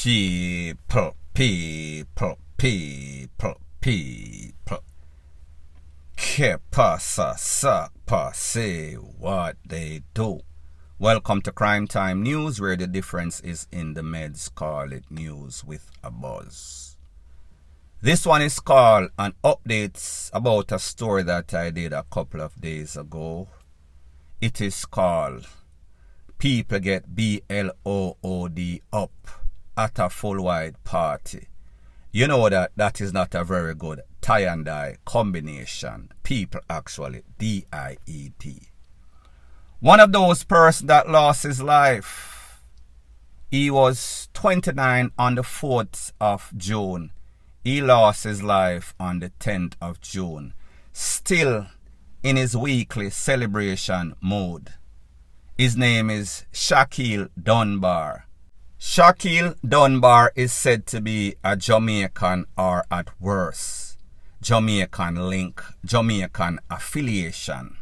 People. Que pasa, say what they do. Welcome to Crime Time News, where the difference is in the meds. Call it news with a buzz. This one is called an update about a story that I did a couple of days ago. It is called People Get BLOOD Up at a Full Wide Party. You know that is not a very good tie and dye combination. People actually DIED. One of those persons that lost his life, he was 29 on the 4th of June. He lost his life on the 10th of June. Still in his weekly celebration mode. His name is Shaquille Dunbar. Shaquille Dunbar is said to be a Jamaican, or at worst, Jamaican link, Jamaican affiliation.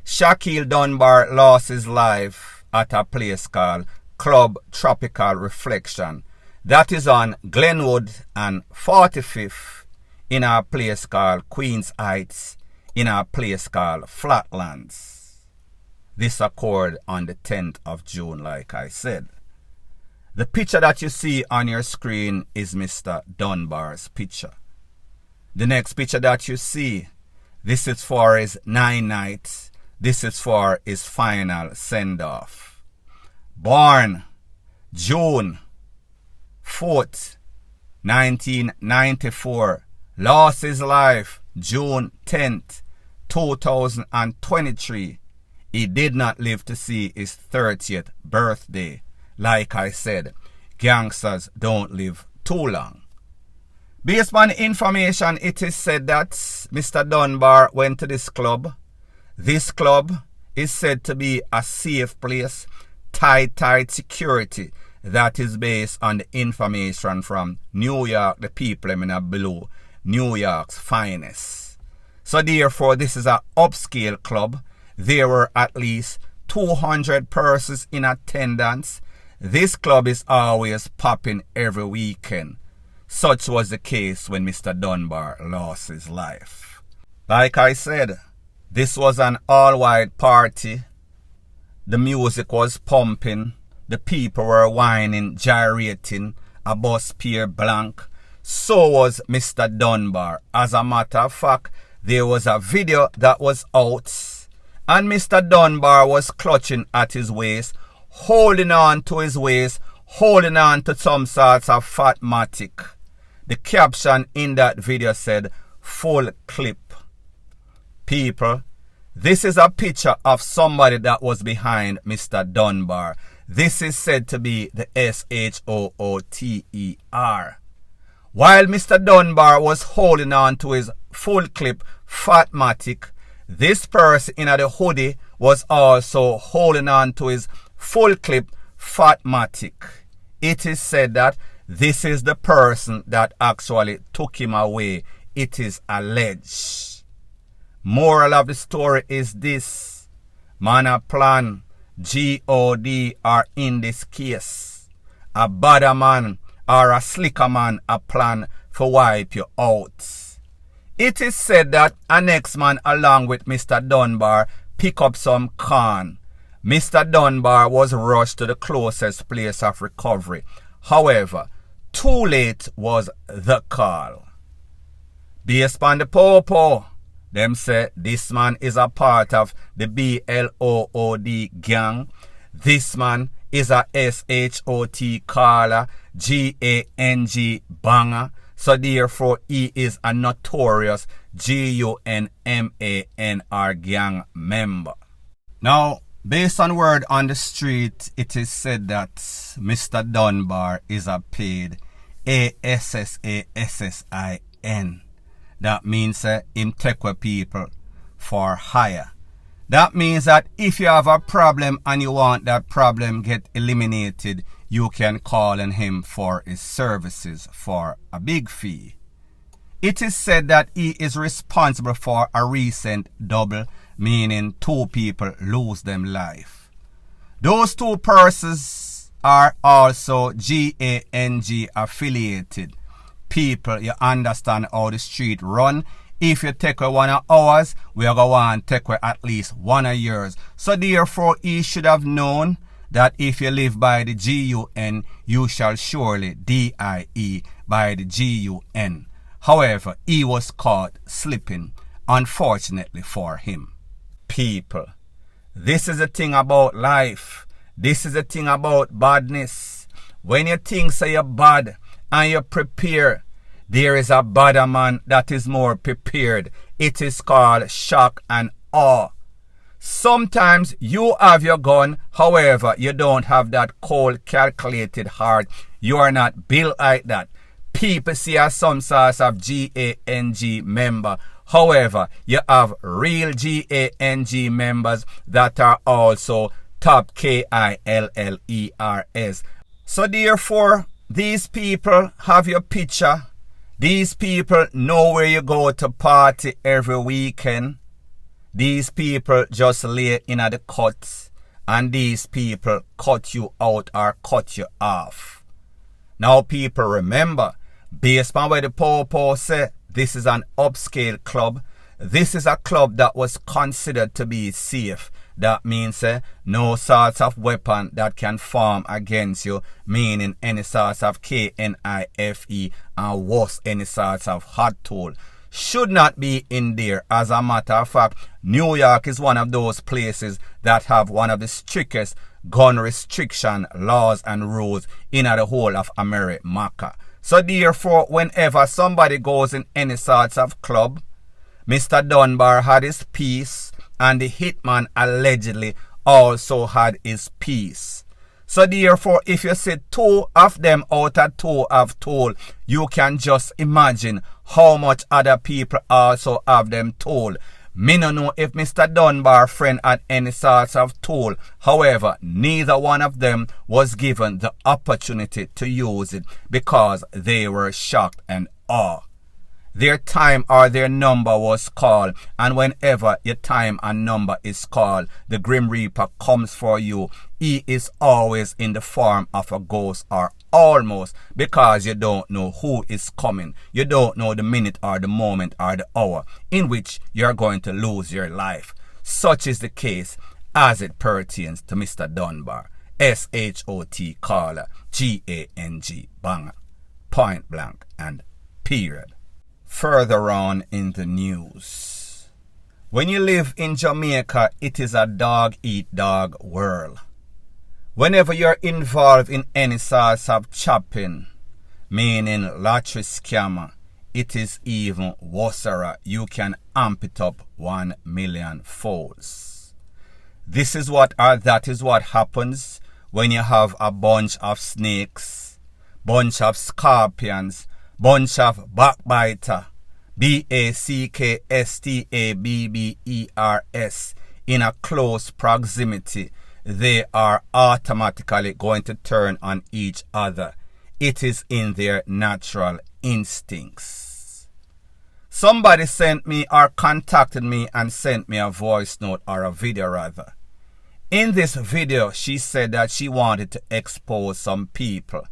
Shaquille Dunbar lost his life at a place called Club Tropical Reflection. That is on Glenwood and 45th in a place called Queens Heights, in a place called Flatlands. This occurred on the 10th of June, like I said. The picture that you see on your screen is Mr. Dunbar's picture. The next picture that you see, this is for his 9 nights. This is for his final send-off. Born June 4th, 1994. Lost his life June 10th, 2023. He did not live to see his 30th birthday. Like I said, gangsters don't live too long. Based on information, it is said that Mr. Dunbar went to this club. This club is said to be a safe place, tight security. That is based on the information from New York, the people in below, New York's finest. So therefore, this is an upscale club. There were at least 200 persons in attendance. This club is always popping every weekend. Such was the case when Mr. Dunbar lost his life. Like I said, this was an all-white party. The music was pumping. The people were whining, gyrating, a bus pier blank. So was Mr. Dunbar. As a matter of fact, there was a video that was out, and Mr. Dunbar was clutching at his waist, holding on to his waist, holding on to some sorts of fatmatic. The caption in that video said, "Full clip." People, this is a picture of somebody that was behind Mr. Dunbar. This is said to be the SHOOTER. While Mr. Dunbar was holding on to his full clip fatmatic, this person in the hoodie was also holding on to his full clip fatmatic. It is said that this is the person that actually took him away. It is alleged. Moral of the story is this: man a plan, God are in this case. A badder man or a slicker man a plan for wipe you out. It is said that a next man along with Mr. Dunbar pick up some corn. Mr. Dunbar was rushed to the closest place of recovery. However, too late was the call. Based on the popo, them say this man is a part of the BLOOD gang. This man is a SHOT caller, GANG banger. So therefore, he is a notorious GUNMANR gang member. Now, based on word on the street, it is said that Mr. Dunbar is a paid ASSASSIN. That means him take with people for hire. That means that if you have a problem and you want that problem get eliminated, you can call on him for his services for a big fee. It is said that he is responsible for a recent double, meaning 2 people lose their life. Those 2 persons are also GANG affiliated people. You understand how the street run. If you take away 1 of ours, we are going to take away at least 1 of yours. So therefore, he should have known that if you live by the GUN, you shall surely DIE by the GUN. However, he was caught slipping, unfortunately for him. People, this is the thing about life. This is the thing about badness. When you think say you're bad and you prepare, there is a badder man that is more prepared. It is called shock and awe. Sometimes you have your gun, however, you don't have that cold, calculated heart. You are not built like that. People see as some sorts of GANG member. However, you have real GANG members that are also top KILLERS. So therefore, these people have your picture. These people know where you go to party every weekend. These people just lay in at the cuts, and these people cut you out or cut you off. Now people remember, based on what the Popo say, this is an upscale club. This is a club that was considered to be safe. That means no sorts of weapon that can form against you, meaning any sorts of KNIFE and worse, any sorts of hot tool should not be in there. As a matter of fact, New York is one of those places that have one of the strictest gun restriction laws and rules in the whole of America. So therefore, whenever somebody goes in any sorts of club, Mr. Dunbar had his piece, and the hitman allegedly also had his piece. So therefore, if you say 2 of them out of 2 have told, you can just imagine how much other people also have them told. Me no know if Mr. Dunbar friend had any sorts of tool. However, neither one of them was given the opportunity to use it because they were shocked and awe. Their time or their number was called, and whenever your time and number is called, the Grim Reaper comes for you. He is always in the form of a ghost, or almost, because you don't know who is coming. You don't know the minute or the moment or the hour in which you're going to lose your life. Such is the case as it pertains to Mr. Dunbar, SHOT caller, GANG banger, point blank and period. Further on in the news, when you live in Jamaica, it is a dog-eat-dog world. Whenever you're involved in any sorts of chopping, meaning lottery scammer, it is even worse. You can amp it up 1 million folds. This is what, or that is what happens when you have a bunch of snakes, bunch of scorpions, bunch of backbiter, BACKSTABBERS in a close proximity. They are automatically going to turn on each other. It is in their natural instincts. Somebody sent me or contacted me and sent me a voice note, or a video rather. In this video, she said that she wanted to expose some people.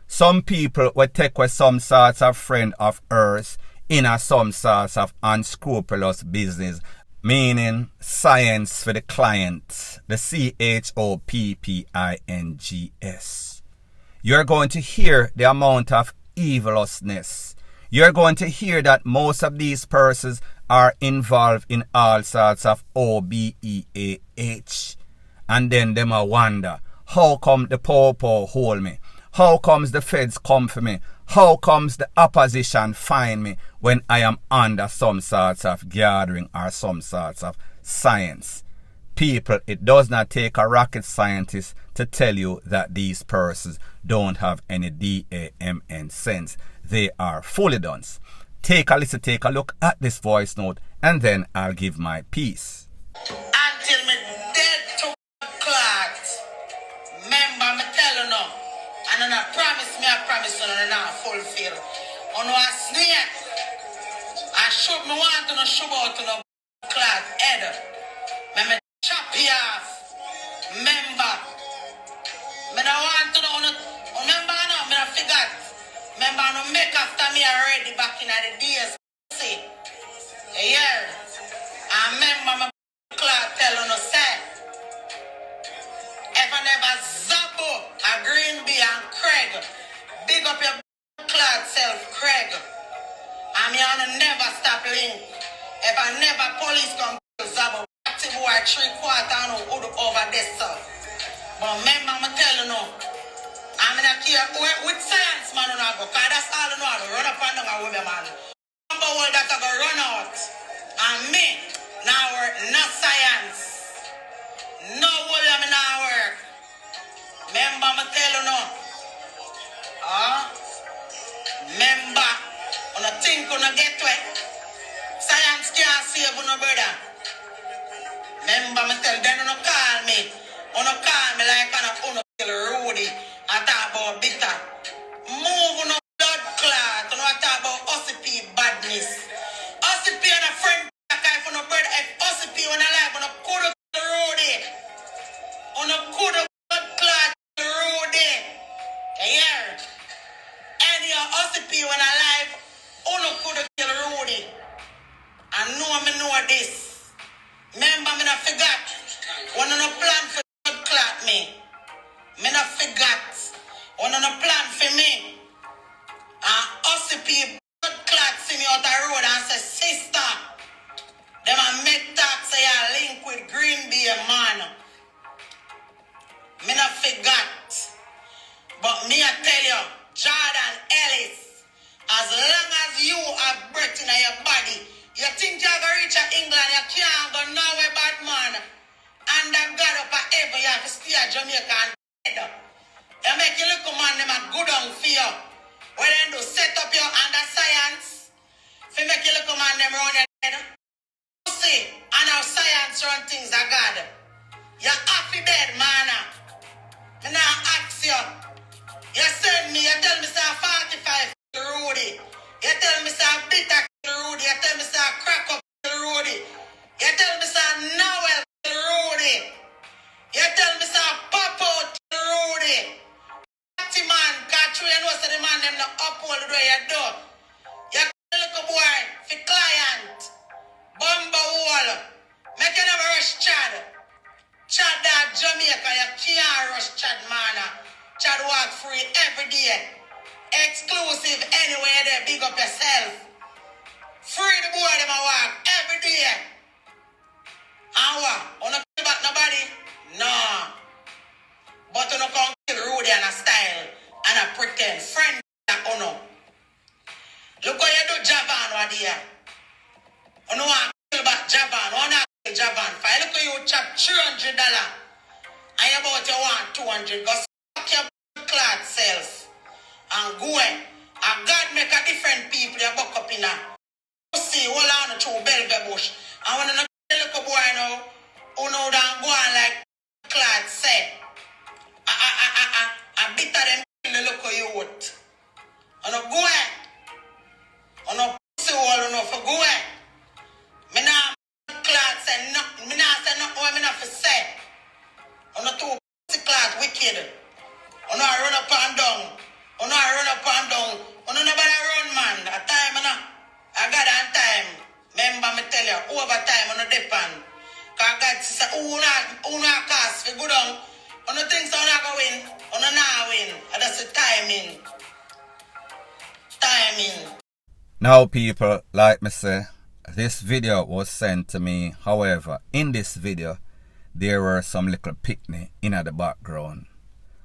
Some people will take with some sorts of friend of hers in a some sorts of unscrupulous business, meaning science for the client, the CHOPPINGS. You're going to hear the amount of evilousness. You're going to hear that most of these persons are involved in all sorts of OBEAH. And then them a wonder, how come the Popo hold me? How comes the feds come for me? How comes the opposition find me when I am under some sorts of gathering or some sorts of science? People, it does not take a rocket scientist to tell you that these persons don't have any DAMN sense. They are fully dunce. Take a listen, take a look at this voice note, and then I'll give my piece. Until me dead to clock. Remember me tell you now. And I promise you, and I fulfill. On a snake, I should me want to no show out to no clock head. Me chop you off. Remember, me don't want to want to make after me already back in the days. See? Yeah. I remember my clock telling us that if I never Zabo, a Green Bee and Craig, big up your clock self, Craig. I'm gonna never stop link. If I never police come to Zabo, active boy 3/4 over this stuff. But remember, I'm telling you, I'm in a care with science, man, and I go, because that's all I know. I go run up and down with me, man. Number one that I go run out. And me, now work, no science. No way I'm now work. Remember, I'm telling you, remember, on a think on a get to it. Science can't save on a brother. Remember, I tell them, don't call me. Don't call me like I'm Rudy. I talk about bitter. Move on a blood clot. I talk about OCP badness. OCP and a friend for no brother. If OCP when I live on a could have Rudy. On a could have blood clot Rudy. Yeah. Any OCP when I live, on a could have kill Rudy. I know this. Remember, me not forgot. When I no plan for blood clot me. Me not forgot. When I no plan for me. OCP blood clot see me out the road and say, sister, them a make talk say I link with Green Bee, man. Me not forgot. But me I tell you, Jordan Ellis, as long as you have breath in your body, you think you're going to reach England, you can't go nowhere, bad man. And that God up at heaven, you have to stay at Jamaica and dead. You make you look man, them a good on for you. When they do set up your under science, if you make you look man, them run your head. You see, and our science run things are God. You're happy dead, man. Me now ask you. You send me, you tell me say 45 Rudy. You tell me say bitter Rudy. You tell me say crack up Rudy. You tell me say Noel Rudy. You tell me say pop out Rudy. Man, catch you know say the man them not uphold the way you do. You look a boy for client. Bumba wall. Make you never rush Chad. Chad that Jamaica, you can't rush Chad, man. Chad walk free every day. Exclusive anywhere there. Big up yourself. Free the boy them a walk every day. And what? Wanna kill back nobody? No. But you don't come kill Rudy and a style and a pretend friend that you know. Look how you do Javan what there. You know want to kill back Javan. You not kill Javan. Look how you chop $300 and you about you want 200. Go suck your cloth self and go in. And God make a different people you buck up in a. You see, hold on to Belgian bush. And when you look a boy now, who know that go on like cloth say. I bitter them in the local youth. And I go ahead. And I pussy all enough for go ahead. Me nah class say nothing. Me nah say nothing what me nah for say. And I two pussy class wicked. And I run up and down. And I run up and down. And I nobody run man. At time I got on time. Remember me tell you, overtime on the depend. Cause God say, who not cast for good on. On the things on not go win, on the not win. And that's the timing. Timing. Now people, like me say, this video was sent to me. However, in this video, there were some little picnic in the background.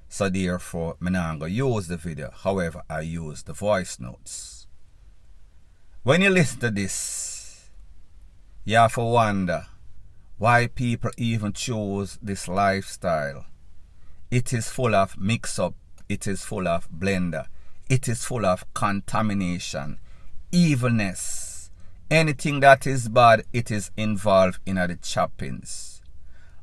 So therefore, I'm not going to use the video. However, I use the voice notes. When you listen to this, you have to wonder why people even choose this lifestyle. It is full of mix-up. It is full of blender. It is full of contamination, evilness. Anything that is bad, it is involved in the choppings.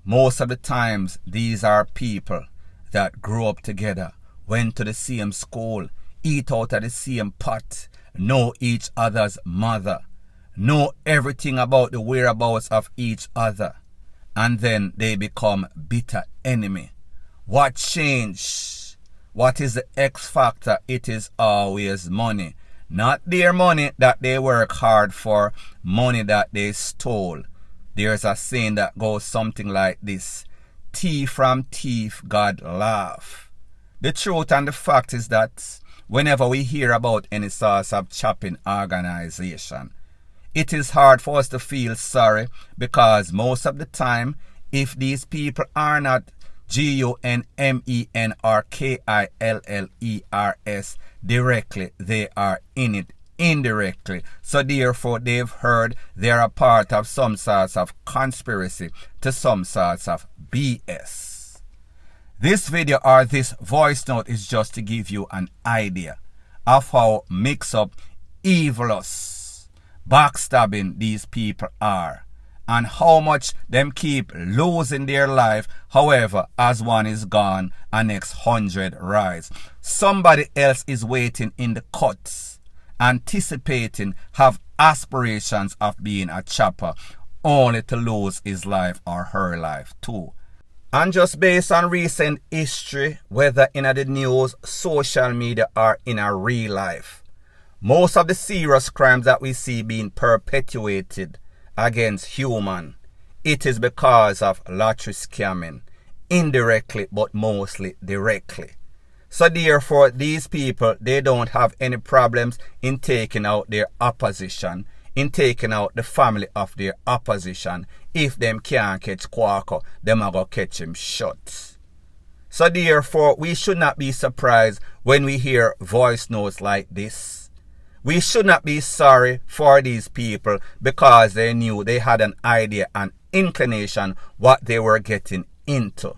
Most of the times, these are people that grew up together, went to the same school, eat out of the same pot, know each other's mother, know everything about the whereabouts of each other, and then they become bitter enemy. What changed? What is the X factor? It is always money. Not their money that they work hard for, money that they stole. There's a saying that goes something like this: thief from thief, God laugh. The truth and the fact is that whenever we hear about any sort of chopping organization, it is hard for us to feel sorry, because most of the time, if these people are not GUNMEN or KILLERS directly, they are in it indirectly. So therefore, they've heard they're a part of some sorts of conspiracy to some sorts of BS. This video or this voice note is just to give you an idea of how mixed up, evilous, backstabbing these people are, and how much them keep losing their life. However, as one is gone, a next 100 rise. Somebody else is waiting in the cuts, anticipating, have aspirations of being a chopper, only to lose his life or her life too. And just based on recent history, whether in the news, social media, or in a real life, most of the serious crimes that we see being perpetuated against human, it is because of lottery scamming, indirectly but mostly directly. So therefore, these people, they don't have any problems in taking out their opposition, in taking out the family of their opposition. If them can't catch Quaco, them are going to catch him shut. So therefore, we should not be surprised when we hear voice notes like this. We should not be sorry for these people, because they knew they had an idea, an inclination what they were getting into.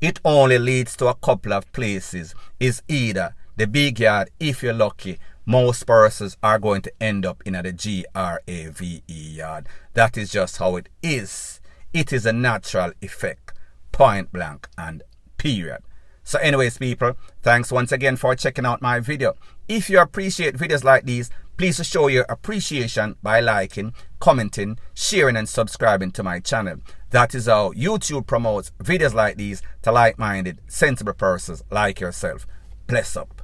It only leads to a couple of places. Is either the big yard, if you're lucky, most persons are going to end up in the GRAVE yard. That is just how it is. It is a natural effect, point blank and period. So anyways, people, thanks once again for checking out my video. If you appreciate videos like these, please show your appreciation by liking, commenting, sharing, and subscribing to my channel. That is how YouTube promotes videos like these to like-minded, sensible persons like yourself. Bless up.